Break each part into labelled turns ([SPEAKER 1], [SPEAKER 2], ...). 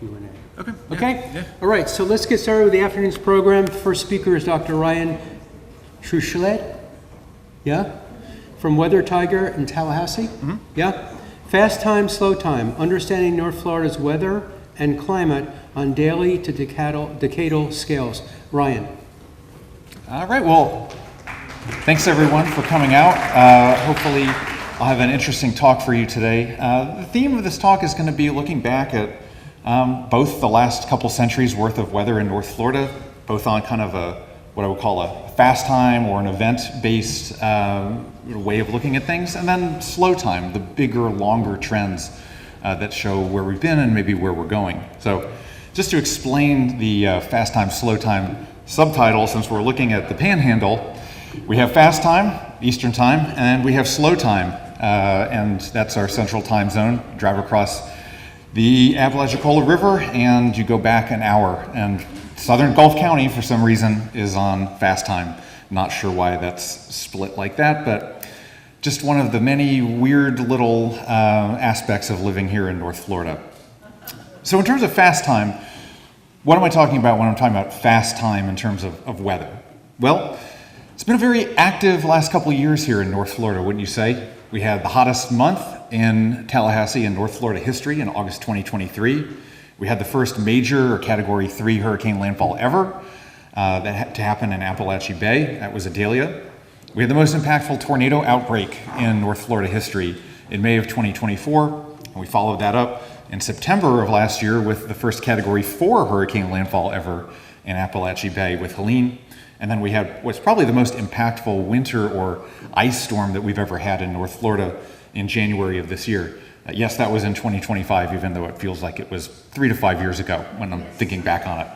[SPEAKER 1] Q&A.
[SPEAKER 2] Okay.
[SPEAKER 1] Okay?
[SPEAKER 2] Yeah.
[SPEAKER 1] All right, so let's get started with the afternoon's program. First speaker is Dr. Ryan Truchelot, yeah? From Weather Tiger in Tallahassee, yeah? Fast time, slow time, understanding North Florida's weather and climate on daily to decadal scales. Ryan.
[SPEAKER 3] All right, well, thanks everyone for coming out. Hopefully I'll have an interesting talk for you today. The theme of this talk is going to be looking back at both the last couple centuries worth of weather in North Florida, both on kind of what I would call a fast time or an event-based way of looking at things, and then slow time, the bigger, longer trends that show where we've been and maybe where we're going. So just to explain the fast time, slow time subtitle, since we're looking at the Panhandle, we have fast time, Eastern time, and we have slow time, and that's our central time zone. Drive across the Apalachicola River and you go back an hour, and Southern Gulf County for some reason is on fast time. Not sure why that's split like that, but just one of the many weird little aspects of living here in North Florida. So in terms of fast time, what am I talking about when I'm talking about fast time in terms of weather? Well, it's been a very active last couple of years here in North Florida, wouldn't you say? We had the hottest month in Tallahassee in North Florida history in August 2023. We had the first major or Category 3 hurricane landfall ever that had to happen in Apalachee Bay. That was Idalia. We had the most impactful tornado outbreak in North Florida history in May of 2024, and we followed that up in September of last year with the first Category 4 hurricane landfall ever in Apalachee Bay with Helene. And then we had what's probably the most impactful winter or ice storm that we've ever had in North Florida in January of this year. Yes, that was in 2025, even though it feels like it was 3 to 5 years ago when I'm thinking back on it.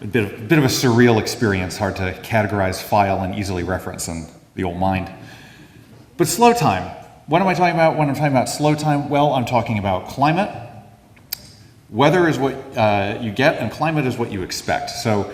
[SPEAKER 3] A bit of a surreal experience, hard to categorize, file, and easily reference in the old mind. But slow time. What am I talking about when I'm talking about slow time? Well, I'm talking about climate. Weather is what you get, and climate is what you expect. So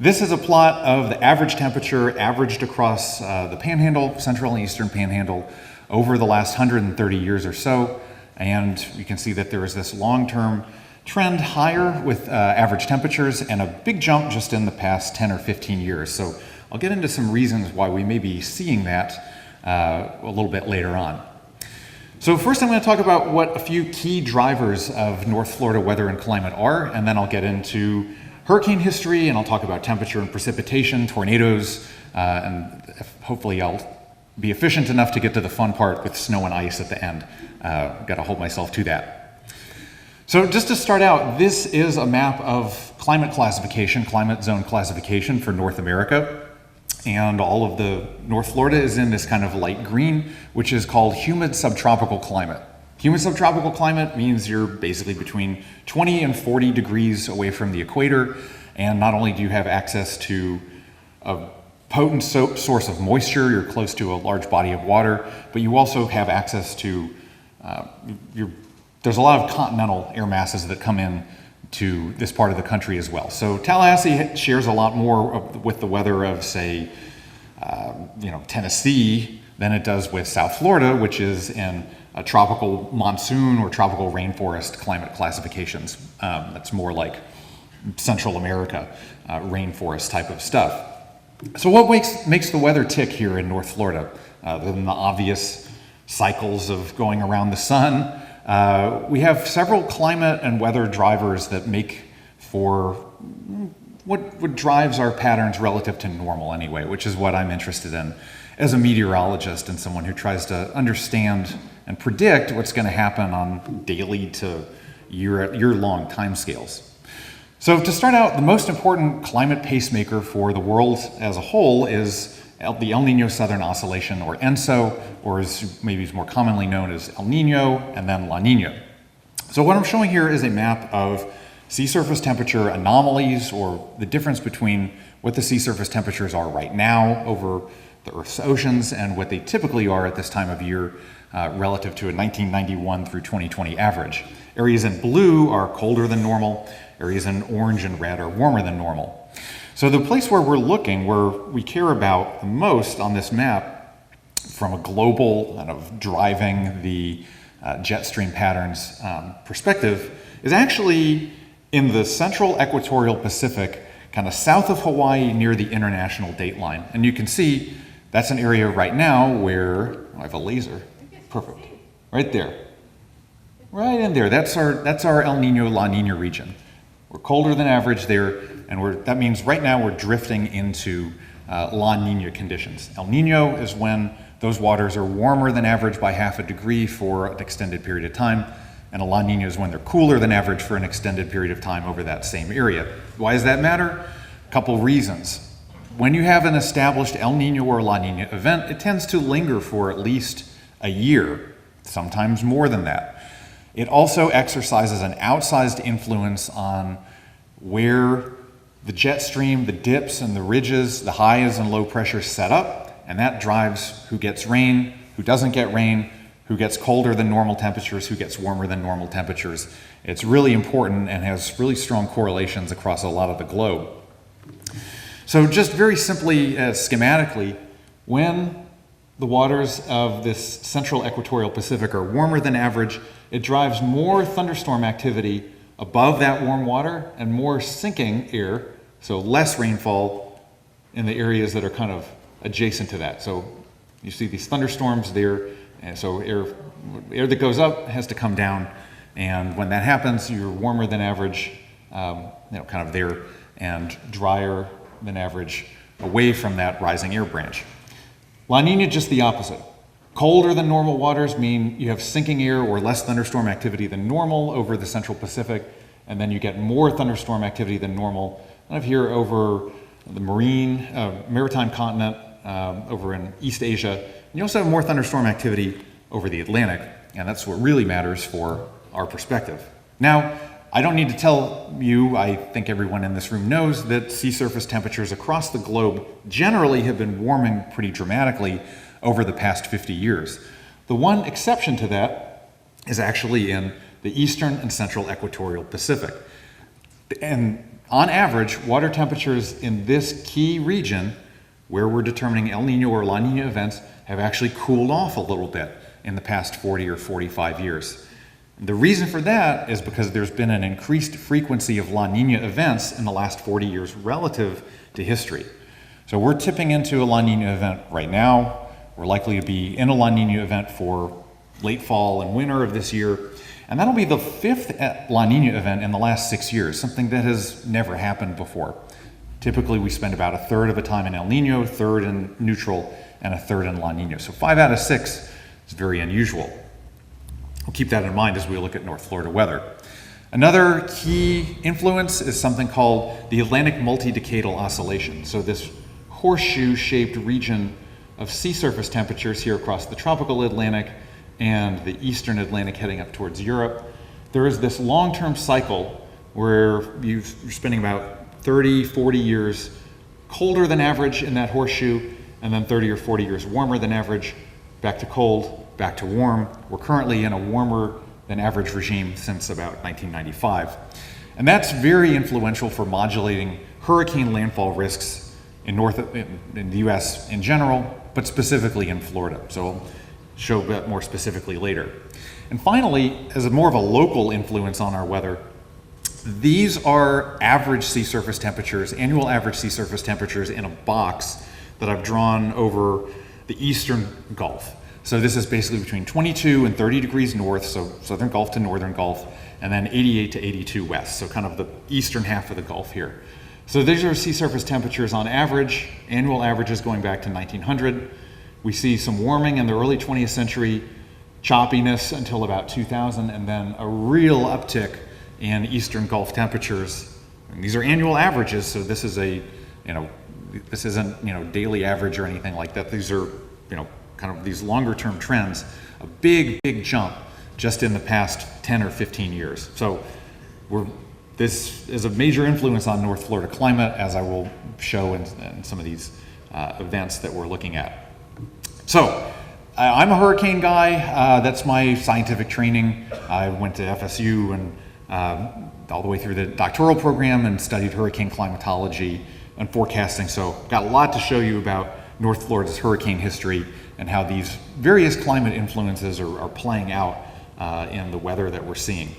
[SPEAKER 3] this is a plot of the average temperature averaged across the Panhandle, central and eastern Panhandle, over the last 130 years or so. And you can see that there is this long-term trend higher with average temperatures and a big jump just in the past 10 or 15 years. So I'll get into some reasons why we may be seeing that a little bit later on. So first I'm going to talk about what a few key drivers of North Florida weather and climate are, and then I'll get into hurricane history, and I'll talk about temperature and precipitation, tornadoes, and hopefully I'll be efficient enough to get to the fun part with snow and ice at the end. Got to hold myself to that. So just to start out, this is a map of climate classification, climate zone classification for North America. And all of the North Florida is in this kind of light green, which is called humid subtropical climate. Humid subtropical climate means you're basically between 20 and 40 degrees away from the equator, and not only do you have access to a potent source of moisture, you're close to a large body of water, but you also have access to, there's a lot of continental air masses that come in to this part of the country as well. So Tallahassee shares a lot more with the weather of, say, Tennessee than it does with South Florida, which is in a tropical monsoon or tropical rainforest climate classifications. That's more like Central America, rainforest type of stuff. So what makes the weather tick here in North Florida? Other than the obvious cycles of going around the sun, we have several climate and weather drivers that make for what drives our patterns relative to normal anyway, which is what I'm interested in as a meteorologist and someone who tries to understand and predict what's going to happen on daily to year-long timescales. So to start out, the most important climate pacemaker for the world as a whole is the El Niño-Southern Oscillation, or ENSO, or as maybe is more commonly known as El Niño and then La Niña. So what I'm showing here is a map of sea surface temperature anomalies, or the difference between what the sea surface temperatures are right now over the Earth's oceans and what they typically are at this time of year relative to a 1991 through 2020 average. Areas in blue are colder than normal. Areas in orange and red are warmer than normal. So the place where we're looking, where we care about the most on this map, from a global kind of driving the jet stream patterns perspective, is actually in the central equatorial Pacific, kind of south of Hawaii near the international date line. And you can see that's an area right now where, I have a laser, perfect, right there. Right in there, that's our El Nino, La Nina region. We're colder than average there, and that means right now we're drifting into La Nina conditions. El Nino is when those waters are warmer than average by half a degree for an extended period of time, and a La Nina is when they're cooler than average for an extended period of time over that same area. Why does that matter? A couple reasons. When you have an established El Nino or La Nina event, it tends to linger for at least a year, sometimes more than that. It also exercises an outsized influence on where the jet stream, the dips and the ridges, the highs and low pressures set up, and that drives who gets rain, who doesn't get rain, who gets colder than normal temperatures, who gets warmer than normal temperatures. It's really important and has really strong correlations across a lot of the globe. So just very simply, schematically, when the waters of this central equatorial Pacific are warmer than average, it drives more thunderstorm activity above that warm water and more sinking air, so less rainfall in the areas that are kind of adjacent to that. So you see these thunderstorms there, and so air that goes up has to come down, and when that happens, you're warmer than average, kind of there, and drier than average away from that rising air branch. La Nina, just the opposite. Colder than normal waters mean you have sinking air or less thunderstorm activity than normal over the central Pacific, and then you get more thunderstorm activity than normal kind of here over the maritime continent, over in East Asia. And you also have more thunderstorm activity over the Atlantic, and that's what really matters for our perspective. Now, I don't need to tell you, I think everyone in this room knows, that sea surface temperatures across the globe generally have been warming pretty dramatically over the past 50 years. The one exception to that is actually in the eastern and central equatorial Pacific. And on average, water temperatures in this key region, where we're determining El Nino or La Nina events, have actually cooled off a little bit in the past 40 or 45 years. The reason for that is because there's been an increased frequency of La Nina events in the last 40 years relative to history. So we're tipping into a La Nina event right now. We're likely to be in a La Nina event for late fall and winter of this year. And that'll be the 5th La Nina event in the last 6 years, something that has never happened before. Typically, we spend about a third of the time in El Nino, a third in neutral, and a third in La Nina. So 5 out of 6 is very unusual. We'll keep that in mind as we look at North Florida weather. Another key influence is something called the Atlantic multi-decadal oscillation. So this horseshoe-shaped region of sea surface temperatures here across the tropical Atlantic and the eastern Atlantic heading up towards Europe. There is this long-term cycle where you're spending about 30, 40 years colder than average in that horseshoe, and then 30 or 40 years warmer than average, back to cold, back to warm. We're currently in a warmer than average regime since about 1995. And that's very influential for modulating hurricane landfall risks in the US in general, but specifically in Florida. So I'll show a bit more specifically later. And finally, as more of a local influence on our weather, these are average sea surface temperatures, annual average sea surface temperatures in a box that I've drawn over the eastern Gulf. So this is basically between 22 and 30 degrees north, so southern Gulf to northern Gulf, and then 88 to 82 west, so kind of the eastern half of the Gulf here. So these are sea surface temperatures on average, annual averages going back to 1900. We see some warming in the early 20th century, choppiness until about 2000, and then a real uptick in eastern Gulf temperatures. And these are annual averages, so this is this isn't daily average or anything like that. These are kind of these longer term trends, a big jump just in the past 10 or 15 years. So this is a major influence on North Florida climate, as I will show in some of these events that we're looking at. So I'm a hurricane guy. That's my scientific training. I went to FSU and all the way through the doctoral program and studied hurricane climatology and forecasting. So got a lot to show you about North Florida's hurricane history and how these various climate influences are playing out in the weather that we're seeing.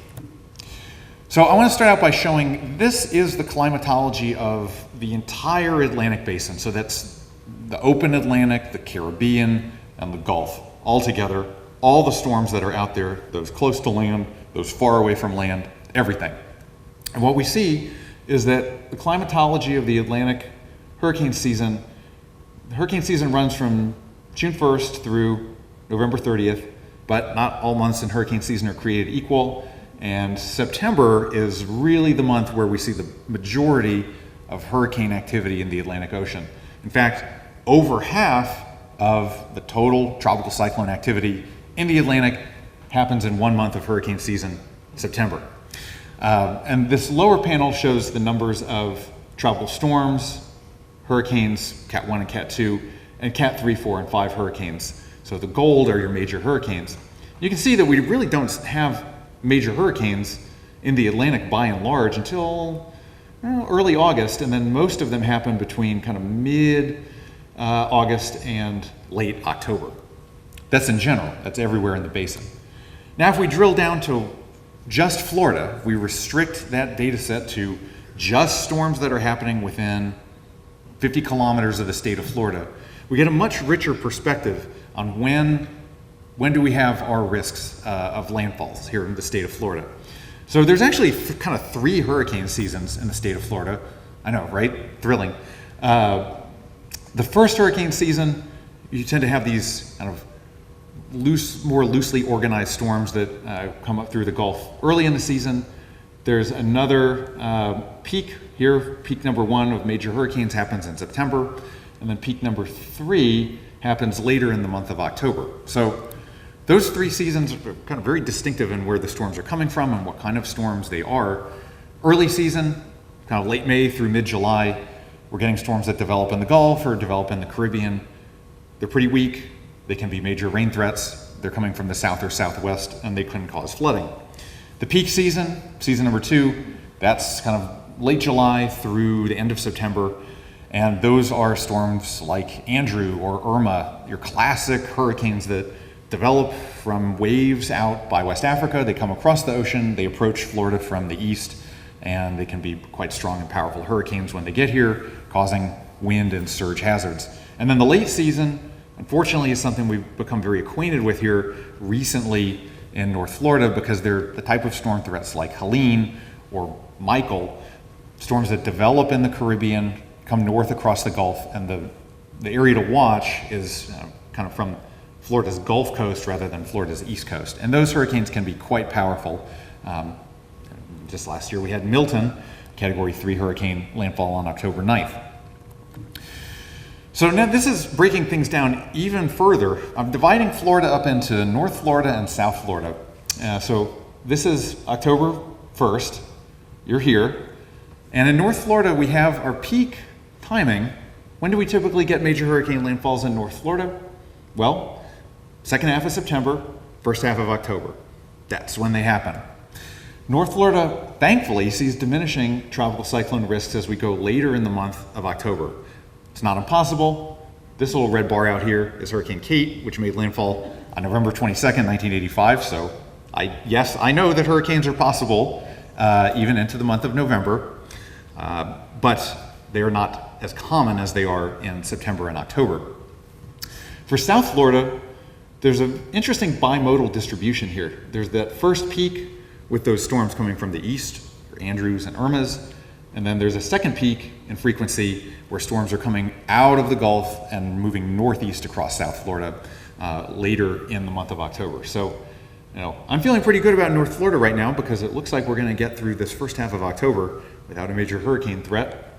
[SPEAKER 3] So I want to start out by showing this is the climatology of the entire Atlantic basin. So that's the open Atlantic, the Caribbean, and the Gulf all together. All the storms that are out there, those close to land, those far away from land, everything. And what we see is that the climatology of the Atlantic hurricane season runs from June 1st through November 30th, but not all months in hurricane season are created equal. And September is really the month where we see the majority of hurricane activity in the Atlantic Ocean. In fact, over half of the total tropical cyclone activity in the Atlantic happens in 1 month of hurricane season, September. And this lower panel shows the numbers of tropical storms, hurricanes, Cat 1 and Cat 2, and Cat 3, 4, and 5 hurricanes. So the gold are your major hurricanes. You can see that we really don't have major hurricanes in the Atlantic by and large until early August, and then most of them happen between kind of mid-August and late October. That's in general, that's everywhere in the basin. Now if we drill down to just Florida, we restrict that data set to just storms that are happening within 50 kilometers of the state of Florida. We get a much richer perspective on when do we have our risks of landfalls here in the state of Florida. So there's actually kind of 3 hurricane seasons in the state of Florida. I know, right? Thrilling. The first hurricane season, you tend to have these kind of more loosely organized storms that come up through the Gulf early in the season. There's another peak here. Peak number 1 of major hurricanes happens in September, and then peak number 3 happens later in the month of October. So those 3 seasons are kind of very distinctive in where the storms are coming from and what kind of storms they are. Early season, kind of late May through mid-July, we're getting storms that develop in the Gulf or develop in the Caribbean. They're pretty weak. They can be major rain threats. They're coming from the south or southwest, and they can cause flooding. The peak season, season number 2, that's kind of late July through the end of September. And those are storms like Andrew or Irma, your classic hurricanes that develop from waves out by West Africa. They come across the ocean, they approach Florida from the east, and they can be quite strong and powerful hurricanes when they get here, causing wind and surge hazards. And then the late season, unfortunately, is something we've become very acquainted with here recently in North Florida because they're the type of storm threats like Helene or Michael, storms that develop in the Caribbean, come north across the Gulf, and the area to watch is kind of from Florida's Gulf Coast rather than Florida's East Coast. And those hurricanes can be quite powerful. Just last year we had Milton, Category 3 hurricane, landfall on October 9th. So now this is breaking things down even further. I'm dividing Florida up into North Florida and South Florida. So this is October 1st, you're here. And in North Florida we have our peak timing. When do we typically get major hurricane landfalls in North Florida? Well, second half of September, first half of October. That's when they happen. North Florida, thankfully, sees diminishing tropical cyclone risks as we go later in the month of October. It's not impossible. This little red bar out here is Hurricane Kate, which made landfall on November 22nd, 1985. So yes, I know that hurricanes are possible even into the month of November, but they are not as common as they are in September and October. For South Florida, there's an interesting bimodal distribution here. There's that first peak with those storms coming from the east, Andrews and Irmas, and then there's a second peak in frequency where storms are coming out of the Gulf and moving northeast across South Florida later in the month of October. So, I'm feeling pretty good about North Florida right now because it looks like we're going to get through this first half of October without a major hurricane threat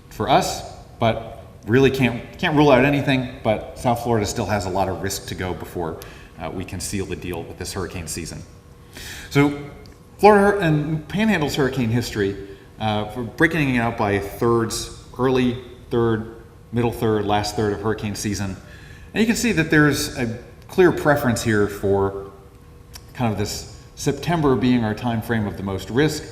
[SPEAKER 3] for us, but really can't rule out anything. But South Florida still has a lot of risk to go before we can seal the deal with this hurricane season. So Florida and Panhandle's hurricane history, for breaking it out by thirds, early third, middle third, last third of hurricane season. And you can see that there's a clear preference here for kind of this September being our time frame of the most risk.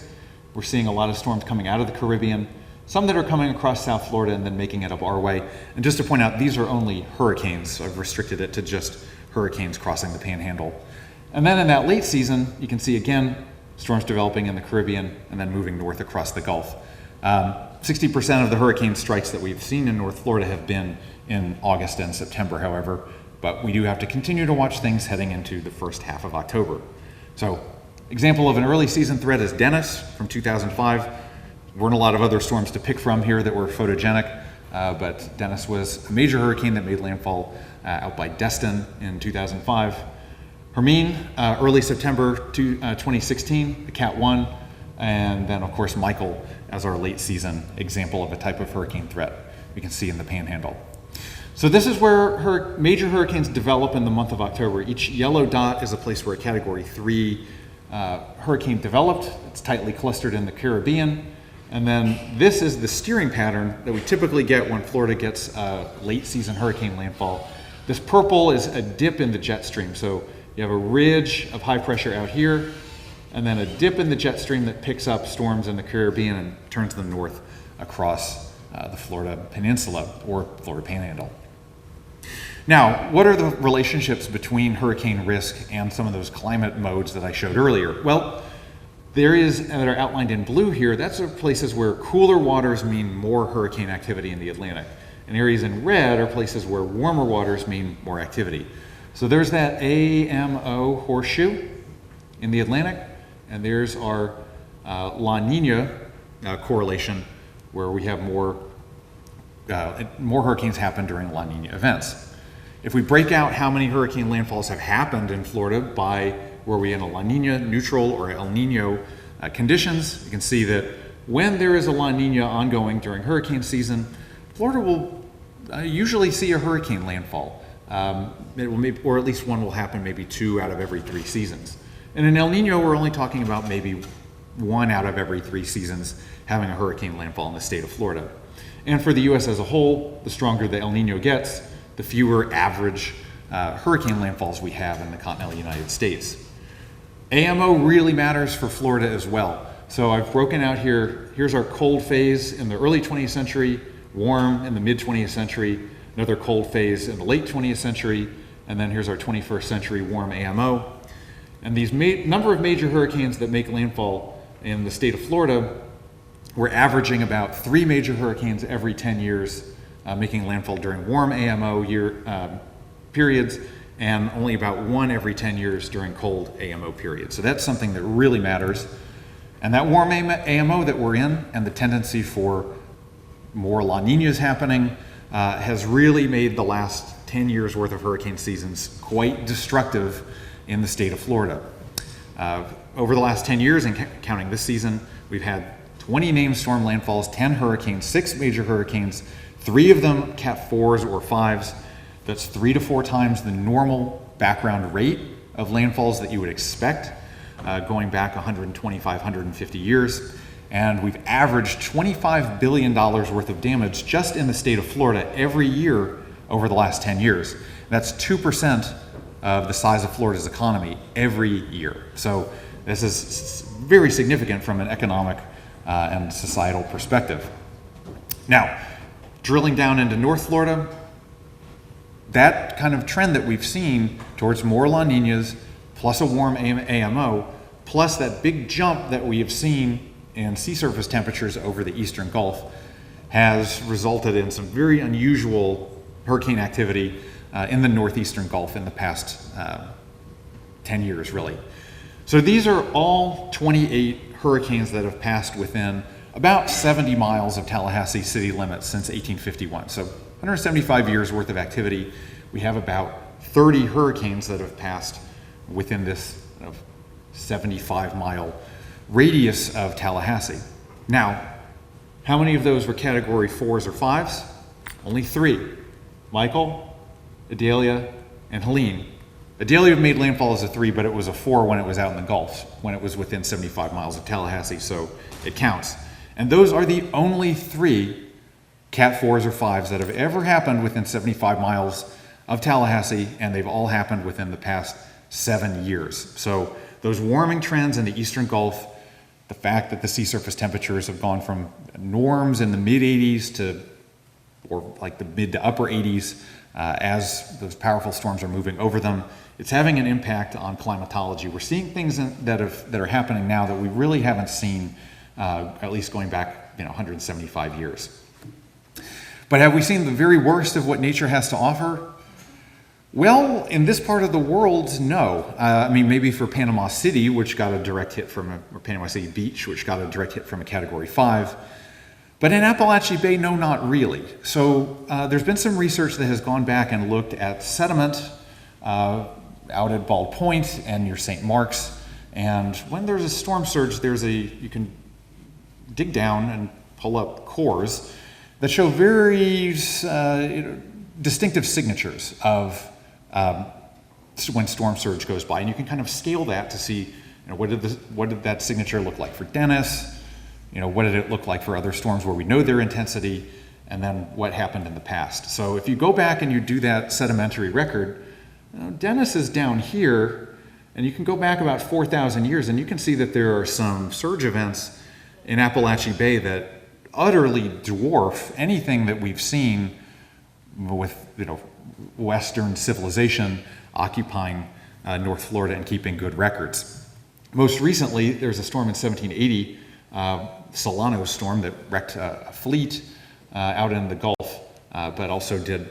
[SPEAKER 3] We're seeing a lot of storms coming out of the Caribbean, some that are coming across South Florida and then making it up our way. And just to point out, these are only hurricanes. I've restricted it to just hurricanes crossing the Panhandle. And then in that late season, you can see again, storms developing in the Caribbean and then moving north across the Gulf. 60% of the hurricane strikes that we've seen in North Florida have been in August and September, however, but we do have to continue to watch things heading into the first half of October. So, example of an early season threat is Dennis from 2005. Weren't a lot of other storms to pick from here that were photogenic, but Dennis was a major hurricane that made landfall out by Destin in 2005. Hermine, early September 2016, the Cat 1, and then of course Michael as our late season example of a type of hurricane threat we can see in the Panhandle. So this is where major hurricanes develop in the month of October. Each yellow dot is a place where a Category 3 hurricane developed. It's tightly clustered in the Caribbean. And then this is the steering pattern that we typically get when Florida gets late season hurricane landfall. This purple is a dip in the jet stream. So you have a ridge of high pressure out here, and then a dip in the jet stream that picks up storms in the Caribbean and turns them north across the Florida Peninsula or Florida Panhandle. Now, what are the relationships between hurricane risk and some of those climate modes that I showed earlier? Well, there is, that are outlined in blue here, that's places where cooler waters mean more hurricane activity in the Atlantic. And areas in red are places where warmer waters mean more activity. So there's that AMO horseshoe in the Atlantic, and there's our La Nina correlation, where we have more hurricanes happen during La Nina events. If we break out how many hurricane landfalls have happened in Florida by where we in a La Nina, neutral, or El Nino conditions, you can see that when there is a La Nina ongoing during hurricane season, Florida will usually see a hurricane landfall. Or at least one will happen maybe 2 out of every 3 seasons. And in El Nino, we're only talking about maybe 1 out of every 3 seasons having a hurricane landfall in the state of Florida. And for the US as a whole, the stronger the El Nino gets, the fewer average hurricane landfalls we have in the continental United States. AMO really matters for Florida as well. So I've broken out here, here's our cold phase in the early 20th century, warm in the mid 20th century, another cold phase in the late 20th century, and then here's our 21st century warm AMO. And these number of major hurricanes that make landfall in the state of Florida, we're averaging about 3 major hurricanes every 10 years making landfall during warm AMO periods, and only about 1 every 10 years during cold AMO periods. So that's something that really matters. And that warm AMO that we're in, and the tendency for more La Ninas happening, has really made the last 10 years worth of hurricane seasons quite destructive in the state of Florida. Over the last 10 years, and counting this season, we've had 20 named storm landfalls, 10 hurricanes, 6 major hurricanes, 3 of them Cat 4s or 5s. That's 3 to 4 times the normal background rate of landfalls that you would expect, going back 125, 150 years. And we've averaged $25 billion worth of damage just in the state of Florida every year over the last 10 years. That's 2% of the size of Florida's economy every year. So this is very significant from an economic and societal perspective. Now, drilling down into North Florida, that kind of trend that we've seen towards more La Ninas, plus a warm AMO, plus that big jump that we have seen in sea surface temperatures over the eastern Gulf, has resulted in some very unusual hurricane activity in the northeastern Gulf in the past 10 years, really. So these are all 28 hurricanes that have passed within about 70 miles of Tallahassee city limits since 1851. So 175 years worth of activity. We have about 30 hurricanes that have passed within this 75-mile radius of Tallahassee. Now, how many of those were Category 4s or 5s? Only 3. Michael, Idalia, and Helene. Idalia made landfall as a 3, but it was a 4 when it was out in the Gulf, when it was within 75 miles of Tallahassee, so it counts. And those are the only 3 Cat 4s or 5s that have ever happened within 75 miles of Tallahassee, and they've all happened within the past 7 years. So those warming trends in the eastern Gulf, the fact that the sea surface temperatures have gone from norms in the mid 80s to, or like the mid to upper 80s as those powerful storms are moving over them. It's having an impact on climatology. We're seeing things that are happening now that we really haven't seen, at least going back 175 years. But have we seen the very worst of what nature has to offer? Well, in this part of the world, no. I mean, maybe for Panama City, which got a direct hit or Panama City Beach, which got a direct hit from a Category 5. But in Appalachia Bay, no, not really. So there's been some research that has gone back and looked at sediment out at Bald Point and near St. Mark's. And when there's a storm surge, you can dig down and pull up cores that show very distinctive signatures of when storm surge goes by. And you can kind of scale that to see what did that signature look like for Dennis, what did it look like for other storms where we know their intensity, and then what happened in the past. So if you go back and you do that sedimentary record, Dennis is down here, and you can go back about 4,000 years, and you can see that there are some surge events in Appalachia Bay that utterly dwarf anything that we've seen with Western civilization occupying North Florida and keeping good records. Most recently, there's a storm in 1780, Solano storm that wrecked a fleet out in the Gulf, but also did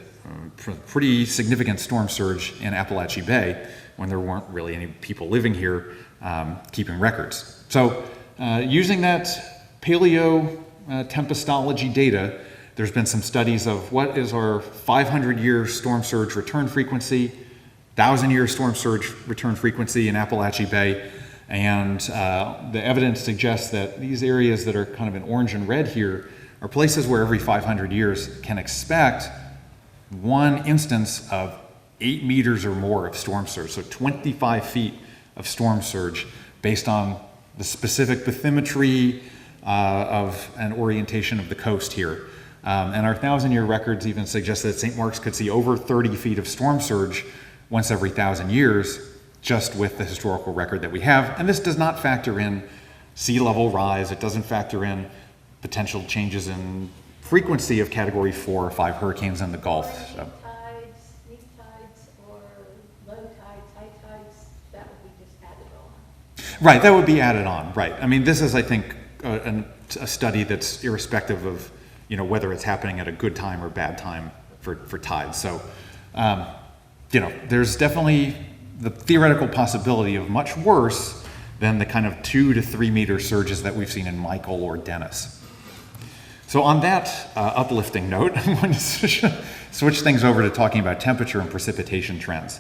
[SPEAKER 3] pretty significant storm surge in Appalachia Bay when there weren't really any people living here keeping records. So using that paleo tempestology data, there's been some studies of what is our 500-year storm surge return frequency, 1,000-year storm surge return frequency in Appalachia Bay, and the evidence suggests that these areas that are kind of in orange and red here are places where every 500 years can expect one instance of 8 meters or more of storm surge, so 25 feet of storm surge based on the specific bathymetry of an orientation of the coast here. And our 1,000-year records even suggest that St. Mark's could see over 30 feet of storm surge once every 1,000 years, just with the historical record that we have. And this does not factor in sea level rise. It doesn't factor in potential changes in frequency of Category 4 or 5 hurricanes in the Gulf. So.
[SPEAKER 2] Tides, neap tides, or low tides, high tides, that would be just added on.
[SPEAKER 3] Right, that would be added on, right. I mean, this is, I think, a study that's irrespective of whether it's happening at a good time or bad time for tides. So, there's definitely the theoretical possibility of much worse than the kind of 2 to 3 meter surges that we've seen in Michael or Dennis. So on that uplifting note, I'm going to switch things over to talking about temperature and precipitation trends.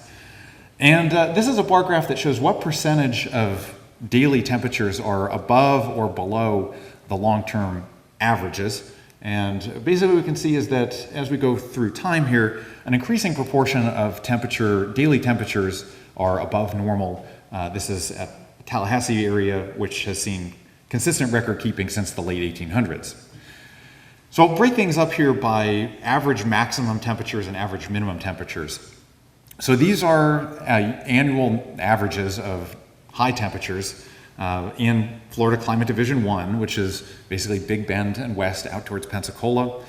[SPEAKER 3] And this is a bar graph that shows what percentage of daily temperatures are above or below the long-term averages. And basically what we can see is that as we go through time here, an increasing proportion of daily temperatures are above normal. This is at the Tallahassee area, which has seen consistent record keeping since the late 1800s. So I'll break things up here by average maximum temperatures and average minimum temperatures. So these are annual averages of high temperatures in Florida Climate Division 1, which is basically Big Bend and west out towards Pensacola.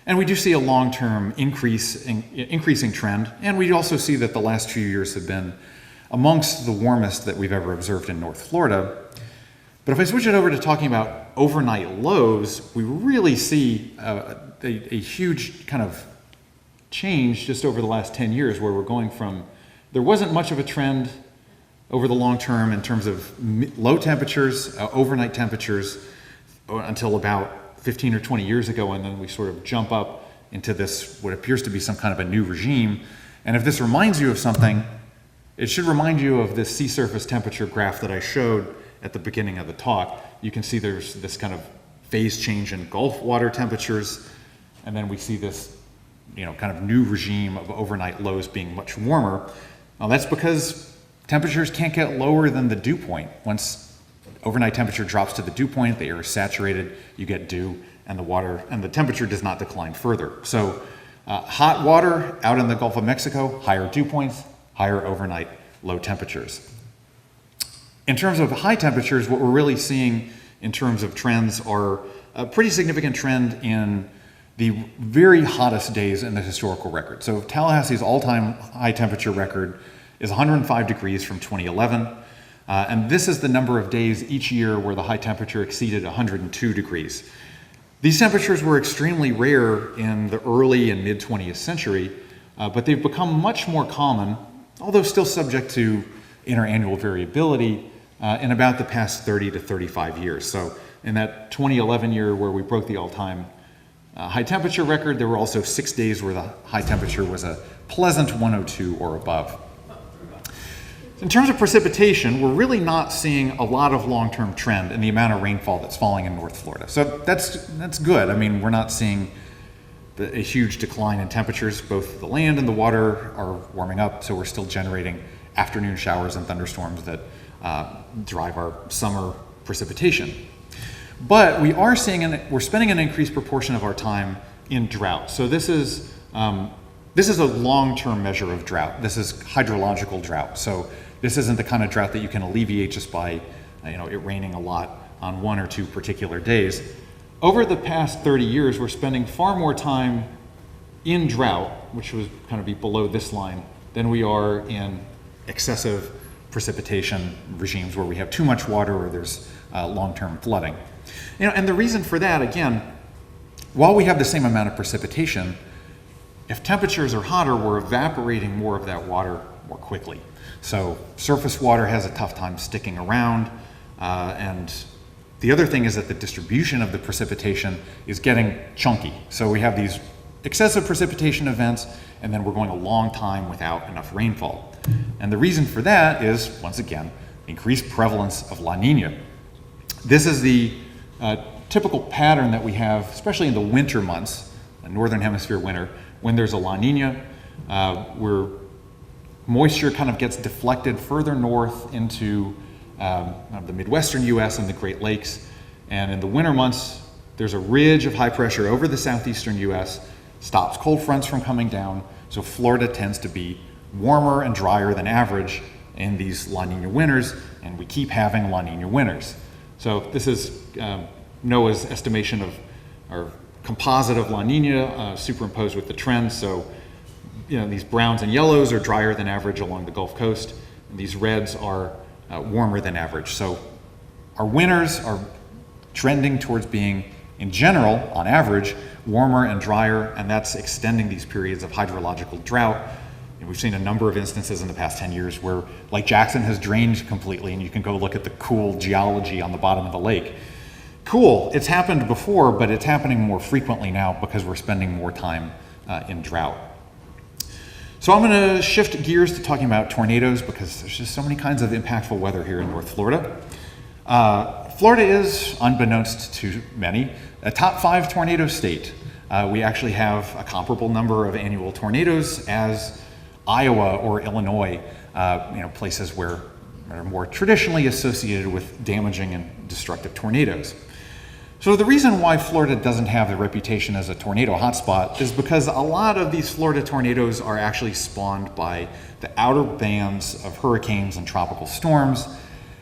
[SPEAKER 3] And we do see a long-term increasing trend, and we also see that the last few years have been amongst the warmest that we've ever observed in North Florida. But if I switch it over to talking about overnight lows, we really see a huge kind of change just over the last 10 years where we're going from, there wasn't much of a trend over the long term in terms of low temperatures, overnight temperatures, until about 15 or 20 years ago, and then we sort of jump up into this, what appears to be some kind of a new regime. And if this reminds you of something, it should remind you of this sea surface temperature graph that I showed at the beginning of the talk. You can see there's this kind of phase change in Gulf water temperatures, and then we see this kind of new regime of overnight lows being much warmer. Now that's because temperatures can't get lower than the dew point. Once overnight temperature drops to the dew point, the air is saturated, you get dew, and the temperature does not decline further. So hot water out in the Gulf of Mexico, higher dew points, higher overnight low temperatures. In terms of high temperatures, what we're really seeing in terms of trends are a pretty significant trend in the very hottest days in the historical record. So Tallahassee's all-time high temperature record is 105 degrees from 2011. And this is the number of days each year where the high temperature exceeded 102 degrees. These temperatures were extremely rare in the early and mid-20th century, but they've become much more common, although still subject to interannual variability, in about the past 30 to 35 years. So in that 2011 year where we broke the all-time high temperature record, there were also 6 days where the high temperature was a pleasant 102 or above. In terms of precipitation, we're really not seeing a lot of long-term trend in the amount of rainfall that's falling in North Florida. So that's good. I mean, we're not seeing a huge decline in temperatures. Both the land and the water are warming up, so we're still generating afternoon showers and thunderstorms that drive our summer precipitation. But we are seeing, we're spending an increased proportion of our time in drought. So this is a long-term measure of drought. This is hydrological drought. So this isn't the kind of drought that you can alleviate just by it raining a lot on 1 or 2 particular days. Over the past 30 years, we're spending far more time in drought, which would kind of be below this line, than we are in excessive precipitation regimes where we have too much water or there's long-term flooding. And the reason for that, again, while we have the same amount of precipitation, if temperatures are hotter, we're evaporating more of that water more quickly. So surface water has a tough time sticking around, and the other thing is that the distribution of the precipitation is getting chunky. So we have these excessive precipitation events, and then we're going a long time without enough rainfall. And the reason for that is, once again, increased prevalence of La Nina. This is the typical pattern that we have, especially in the winter months, the northern hemisphere winter, when there's a La Nina, where moisture kind of gets deflected further north into the Midwestern US and the Great Lakes. And in the winter months, there's a ridge of high pressure over the southeastern US, stops cold fronts from coming down. So Florida tends to be warmer and drier than average in these La Nina winters, and we keep having La Nina winters. So this is NOAA's estimation of, or composite of La Nina superimposed with the trends. So these browns and yellows are drier than average along the Gulf Coast, and these reds are warmer than average. So our winters are trending towards being, in general, on average, warmer and drier, and that's extending these periods of hydrological drought. And we've seen a number of instances in the past 10 years where Lake Jackson has drained completely, and you can go look at the cool geology on the bottom of the lake. Cool, it's happened before, but it's happening more frequently now because we're spending more time in drought. So I'm going to shift gears to talking about tornadoes because there's just so many kinds of impactful weather here in North Florida. Florida is, unbeknownst to many, a top 5 tornado state. We actually have a comparable number of annual tornadoes as Iowa or Illinois, places where are more traditionally associated with damaging and destructive tornadoes. So the reason why Florida doesn't have the reputation as a tornado hotspot is because a lot of these Florida tornadoes are actually spawned by the outer bands of hurricanes and tropical storms,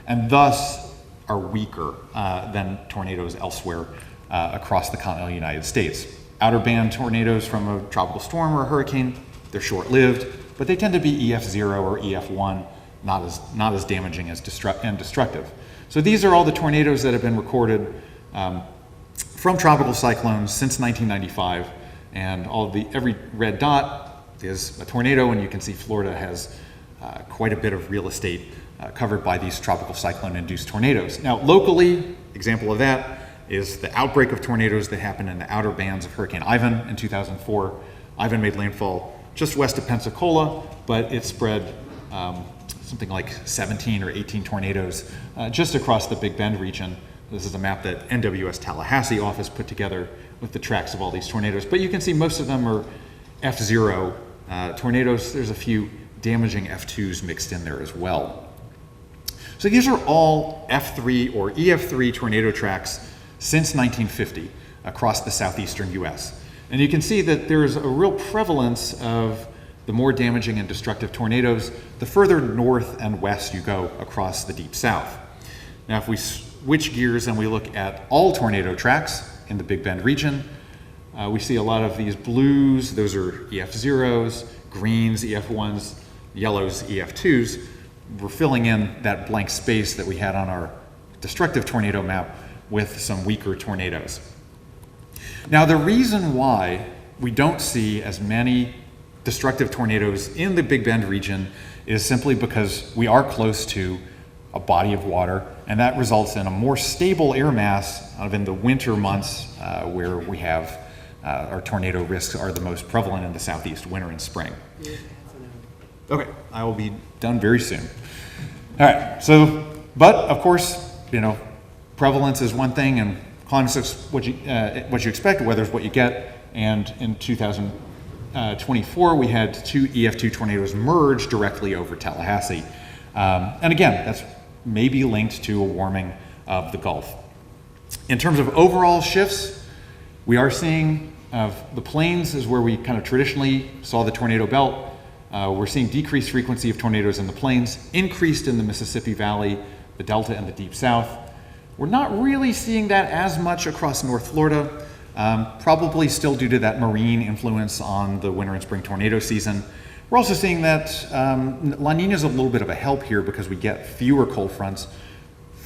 [SPEAKER 3] and thus are weaker than tornadoes elsewhere across the continental United States. Outer band tornadoes from a tropical storm or a hurricane, they're short-lived, but they tend to be EF0 or EF1, not as damaging as destructive. So these are all the tornadoes that have been recorded from tropical cyclones since 1995, and every red dot is a tornado, and you can see Florida has quite a bit of real estate covered by these tropical cyclone-induced tornadoes. Now, locally, example of that is the outbreak of tornadoes that happened in the outer bands of Hurricane Ivan in 2004. Ivan made landfall just west of Pensacola, but it spread something like 17 or 18 tornadoes just across the Big Bend region. This is a map that NWS Tallahassee office put together with the tracks of all these tornadoes. But you can see most of them are F0 tornadoes. There's a few damaging F2s mixed in there as well. So these are all F3 or EF3 tornado tracks since 1950 across the southeastern US. And you can see that there's a real prevalence of the more damaging and destructive tornadoes the further north and west you go across the deep south. Now, if we switch gears and we look at all tornado tracks in the Big Bend region, We see a lot of these blues, those are EF0s, greens, EF1s, yellows, EF2s. We're filling in that blank space that we had on our destructive tornado map with some weaker tornadoes. Now, the reason why we don't see as many destructive tornadoes in the Big Bend region is simply because we are close to a body of water, and that results in a more stable air mass in the winter months where we have our tornado risks are the most prevalent in the southeast, winter and spring. Okay, I will be done very soon. All right, so, but of course, you know, prevalence is one thing, and climate is what you expect, weather is what you get, and in 2024, we had 2 EF2 tornadoes merge directly over Tallahassee. And again, that's maybe linked to a warming of the Gulf. In terms of overall shifts, we are seeing the plains is where we kind of traditionally saw the tornado belt. We're seeing decreased frequency of tornadoes in the plains, increased in the Mississippi Valley, the Delta, and the Deep South. We're not really seeing that as much across North Florida, probably still due to that marine influence on the winter and spring tornado season. We're also seeing that La Nina is a little bit of a help here because we get fewer cold fronts,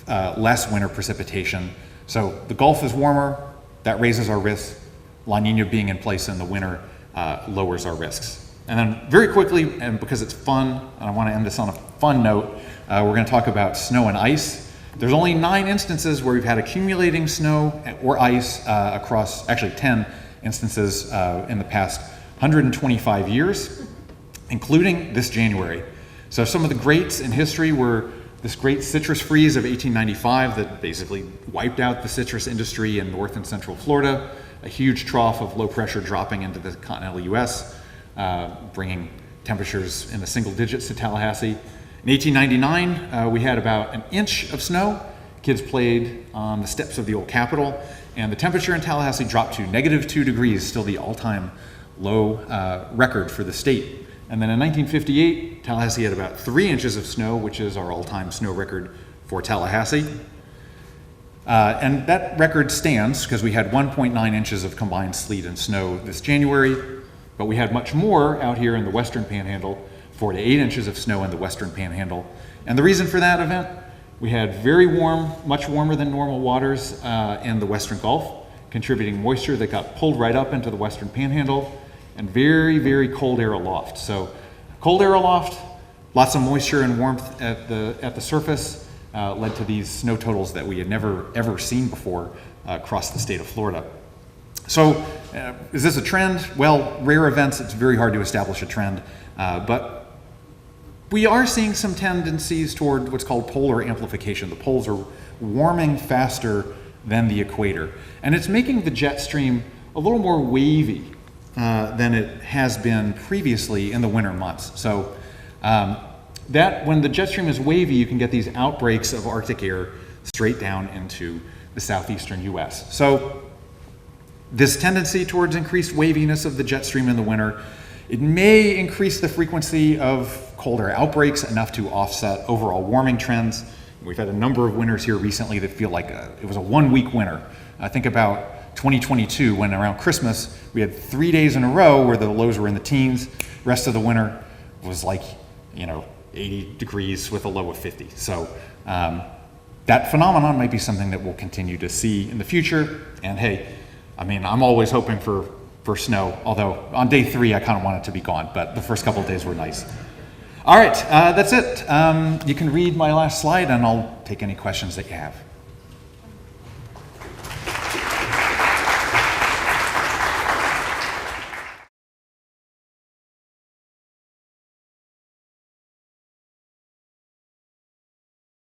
[SPEAKER 3] less winter precipitation. So the Gulf is warmer, that raises our risk. La Nina being in place in the winter lowers our risks. And then very quickly, and because it's fun, and I want to end this on a fun note, we're going to talk about snow and ice. There's only 9 instances where we've had accumulating snow or ice across, actually 10 instances in the past 125 years, including this January. So some of the greats in history were this great citrus freeze of 1895 that basically wiped out the citrus industry in North and Central Florida, a huge trough of low pressure dropping into the continental US, bringing temperatures in the single digits to Tallahassee. In 1899, we had about an inch of snow. Kids played on the steps of the old Capitol, and the temperature in Tallahassee dropped to -2 degrees, still the all-time low record for the state. And then in 1958, Tallahassee had about 3 inches of snow, which is our all-time snow record for Tallahassee. And that record stands because we had 1.9 inches of combined sleet and snow this January, but we had much more out here in the Western Panhandle, 4 to 8 inches of snow in the Western Panhandle. And the reason for that event, we had very warm, much warmer than normal waters in the Western Gulf, contributing moisture that got pulled right up into the Western Panhandle, and very, very cold air aloft. So cold air aloft, lots of moisture and warmth at the surface led to these snow totals that we had never, ever seen before across the state of Florida. So is this a trend? Well, rare events, it's very hard to establish a trend, but we are seeing some tendencies toward what's called polar amplification. The poles are warming faster than the equator, and it's making the jet stream a little more wavy than it has been previously in the winter months. So that when the jet stream is wavy, you can get these outbreaks of Arctic air straight down into the southeastern US. So this tendency towards increased waviness of the jet stream in the winter, it may increase the frequency of cold air outbreaks enough to offset overall warming trends. We've had a number of winters here recently that feel like it was a 1-week winter. Think about 2022, when around Christmas, we had 3 days in a row where the lows were in the teens. Rest of the winter was like, 80 degrees with a low of 50. So that phenomenon might be something that we'll continue to see in the future. And hey, I'm always hoping for snow, although on day 3, I kind of want it to be gone, but the first couple of days were nice. All right, that's it. You can read my last slide and I'll take any questions that you have.